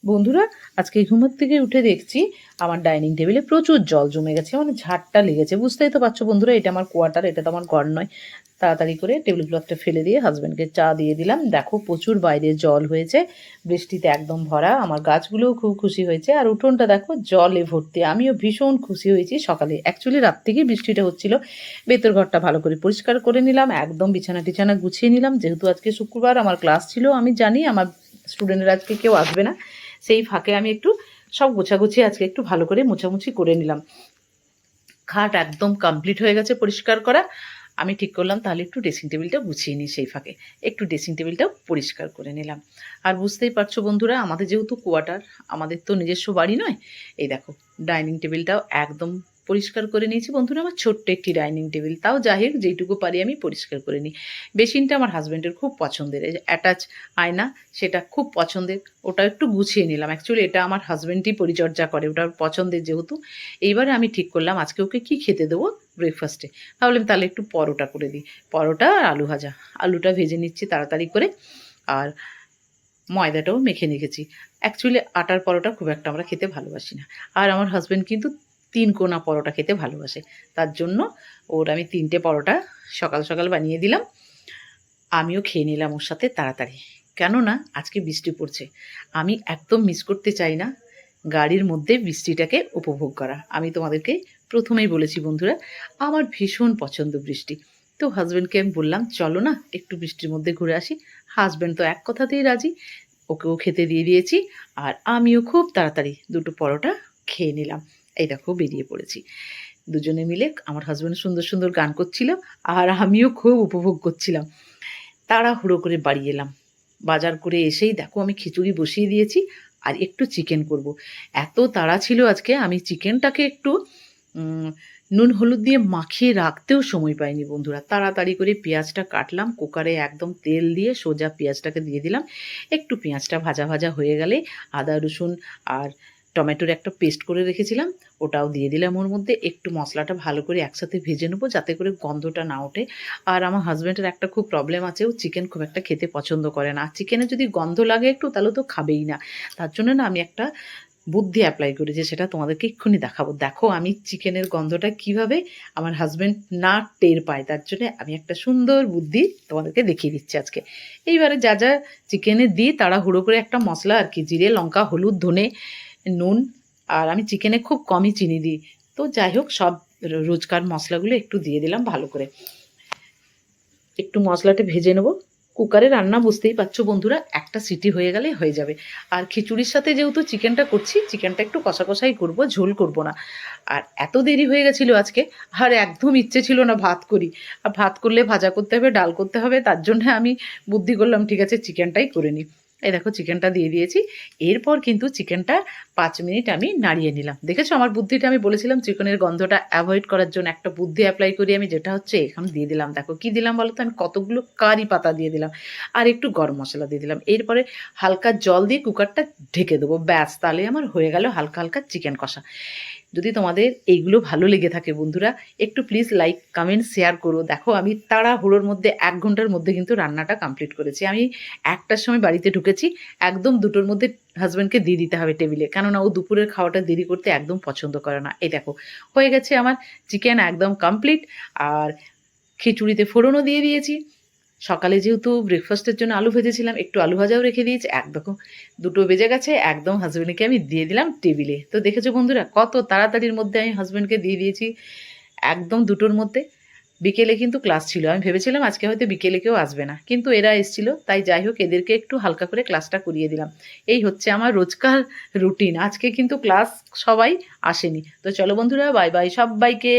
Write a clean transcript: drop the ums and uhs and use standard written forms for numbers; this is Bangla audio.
বন্ধুরা, আজকে ঘুমের থেকে উঠে দেখছি আমার ডাইনিং টেবিলে প্রচুর জল জমে গেছে, মানে ঝাড়টা লেগেছে। বুঝতেই তো পারছো বন্ধুরা, এটা আমার কোয়ার্টার, এটা তো আমার ঘর নয়। তাড়াতাড়ি করে টেবিল ক্লথটা ফেলে দিয়ে হাজব্যান্ডকে চা দিয়ে দিলাম। দেখো প্রচুর বাইরে জল হয়েছে, বৃষ্টিতে একদম ভরা। আমার গাছগুলোও খুব খুশি হয়েছে, আর উঠোনটা দেখো জলে ভর্তি। আমিও ভীষণ খুশি হয়েছি সকালে। অ্যাকচুয়ালি রাত থেকেই বৃষ্টিটা হচ্ছিল। ভেতর ঘরটা ভালো করে পরিষ্কার করে নিলাম, একদম বিছানা টিছানা গুছিয়ে নিলাম। যেহেতু আজকে শুক্রবার, আমার ক্লাস ছিল, আমি জানি আমার স্টুডেন্টরা আজকে কেউ আসবে না। সেই ফাঁকে আমি একটু সব গোছাগুছি আজকে একটু ভালো করে মোছামুছি করে নিলাম। খাট একদম কমপ্লিট হয়ে গেছে পরিষ্কার করা। আমি ঠিক করলাম তাহলে একটু ড্রেসিং টেবিলটা গুছিয়ে নিই, সেই ফাঁকে একটু ড্রেসিং টেবিলটাও পরিষ্কার করে নিলাম। আর বুঝতেই পারছো বন্ধুরা, আমাদের যেহেতু কোয়ার্টার, আমাদের তো নিজস্ব বাড়ি নয়। এই দেখো ডাইনিং টেবিলটাও একদম পরিষ্কার করে নিয়েছি বন্ধুরা। আমার ছোট্ট একটি ডাইনিং টেবিল, তাও যাই হোক যেইটুকু পারি আমি পরিষ্কার করে নিই। বেসিনটা আমার হাজব্যান্ডের খুব পছন্দের, এই যে অ্যাটাচ আয়না, সেটা খুব পছন্দের। ওটা একটু গুছিয়ে নিলাম। অ্যাকচুয়ালি এটা আমার হাজব্যান্ডই পরিচর্যা করে, ওটা পছন্দের যেহেতু। এইবারে আমি ঠিক করলাম আজকে ওকে কী খেতে দেবো ব্রেকফাস্টে। ভাবলাম তাহলে একটু পরোটা করে দিই, পরোটা আর আলু ভাজা। আলুটা ভেজে নিচ্ছি তাড়াতাড়ি করে, আর ময়দাটাও মেখে রেখেছি। অ্যাকচুয়ালি আটার পরোটা খুব একটা আমরা খেতে ভালোবাসি না, আর আমার হাজব্যান্ড কিন্তু 3 কোনা পরোটা খেতে ভালোবাসে। তার জন্য ওর আমি 3টে পরোটা সকাল সকাল বানিয়ে দিলাম। আমিও খেয়ে নিলাম ওর সাথে তাড়াতাড়ি, কেননা আজকে বৃষ্টি পড়ছে। আমি একদম মিস করতে চাই না গাড়ির মধ্যে বৃষ্টিটাকে উপভোগ করা। আমি তোমাদেরকে প্রথমেই বলেছি বন্ধুরা, আমার ভীষণ পছন্দ বৃষ্টি। তো হাজব্যান্ডকে আমি বললাম চলো না একটু বৃষ্টির মধ্যে ঘুরে আসি। হাজব্যান্ড তো এক কথাতেই রাজি, ওকেও খেতে দিয়ে দিয়েছি। আর আমিও খুব তাড়াতাড়ি 2টো পরোটা খেয়ে নিলাম। এই দেখো বেরিয়ে পড়েছি দুজনে মিলে। আমার হাজব্যান্ড সুন্দর সুন্দর গান করছিল, আর আমিও খুব উপভোগ করছিলাম। তাড়াহুড়ো করে বাড়ি এলাম। বাজার করে এসেই দেখো আমি খিচুড়ি বসিয়ে দিয়েছি, আর একটু চিকেন করব। এত তাড়া ছিল আজকে, আমি চিকেনটাকে একটু নুন হলুদ দিয়ে মাখিয়ে রাখতেও সময় পাইনি বন্ধুরা। তাড়াতাড়ি করে পেঁয়াজটা কাটলাম, কুকারে একদম তেল দিয়ে সোজা পেঁয়াজটাকে দিয়ে দিলাম। একটু পেঁয়াজটা ভাজা ভাজা হয়ে গেলে আদা রসুন আর টমেটোর একটা পেস্ট করে রেখেছিলাম, ওটাও দিয়ে দিলাম ওর মধ্যে। একটু মশলাটা ভালো করে একসাথে ভেজে নেবো যাতে করে গন্ধটা না ওঠে। আর আমার হাজব্যান্ডের একটা খুব প্রবলেম আছে, ও চিকেন খুব একটা খেতে পছন্দ করে না। চিকেনে যদি গন্ধ লাগে একটু তাহলে তো খাবেই না। তার জন্য না আমি একটা বুদ্ধি অ্যাপ্লাই করেছি, সেটা তোমাদেরকে এক্ষুনি দেখাবো। দেখো আমি চিকেনের গন্ধটা কিভাবে আমার হাজব্যান্ড না টের পায়, তার জন্য আমি একটা সুন্দর বুদ্ধি তোমাদেরকে দেখিয়ে দিচ্ছি আজকে। এইবারে যা যা চিকেনে দিই তাড়াহুড়ো করে একটা মশলা আর কি, জিরে লঙ্কা হলুদ ধনে নুন, আর আমি চিকেনে খুব কমই চিনি দিই। তো যাই হোক সব রোজকার মশলাগুলো একটু দিয়ে দিলাম ভালো করে। একটু মশলাটা ভেজে নেবো। কুকারে রান্না বুঝতেই পারছো বন্ধুরা, একটা সিটি হয়ে গেলে হয়ে যাবে। আর খিচুড়ির সাথে যেহেতু চিকেনটা করছি, চিকেনটা একটু কষা কষাই করবো, ঝোল করব না। আর এত দেরি হয়ে গেছিলো আজকে, আর একদম ইচ্ছে ছিল না ভাত করি। আর ভাত করলে ভাজা করতে হবে, ডাল করতে হবে, তার জন্য আমি বুদ্ধি করলাম ঠিক আছে চিকেনটাই করে নিই। এই দেখো চিকেনটা দিয়ে দিয়েছি। এরপর কিন্তু চিকেনটা 5 মিনিট আমি নাড়িয়ে নিলাম। দেখেছো আমার বুদ্ধিটা, আমি বলেছিলাম চিকেনের গন্ধটা অ্যাভয়েড করার জন্য একটা বুদ্ধি অ্যাপ্লাই করি আমি, যেটা হচ্ছে এখন দিয়ে দিলাম। দেখো কি দিলাম বলো তো, আমি কতগুলো কারি পাতা দিয়ে দিলাম, আর একটু গরম মশলা দিয়ে দিলাম। এরপরে হালকা জল দিয়ে কুকারটা ঢেকে দেবো, ব্যাস তাহলে আমার হয়ে গেল হালকা হালকা চিকেন কষা। যদি তোমাদের এইগুলো ভালো লেগে থাকে বন্ধুরা, একটু প্লিজ লাইক কমেন্ট শেয়ার করো। দেখো আমি তাড়াহুড়োর মধ্যে 1 ঘন্টার মধ্যে কিন্তু রান্নাটা কমপ্লিট করেছি। আমি 1টার সময় বাড়িতে ঢুকেছি, একদম 2টোর মধ্যে হাজব্যান্ডকে দিয়ে দিতে হবে টেবিলে, কেননা ও দুপুরের খাওয়াটা দেরি করতে একদম পছন্দ করে না। এই দেখো হয়ে গেছে আমার চিকেন একদম কমপ্লিট। আর খিচুড়িতে ফোড়নও দিয়ে দিয়েছি। সকালে যেহেতু ব্রেকফাস্টের জন্য আলু ভেজেছিলাম, একটু আলু ভাজাও রেখে দিয়েছি। দেখো 2টো বেজে গেছে, একদম হাজব্যান্ডকে আমি দিয়ে দিলাম টেবিলে। তো দেখেছো বন্ধুরা কত তাড়াতাড়ির মধ্যে আমি হাজব্যান্ডকে দিয়ে দিয়েছি, একদম 2টোর মধ্যে। বিকেলে কিন্তু ক্লাস ছিল, আমি ভেবেছিলাম আজকে হয়তো বিকেলে কেউ আসবে না, কিন্তু এরা এসেছিল, তাই যাই হোক এদেরকে একটু হালকা করে ক্লাসটা করিয়ে দিলাম। এই হচ্ছে আমার রোজকার রুটিন। আজকে কিন্তু ক্লাস সবাই আসেনি। তো চলো বন্ধুরা, বাই বাই সবাইকে।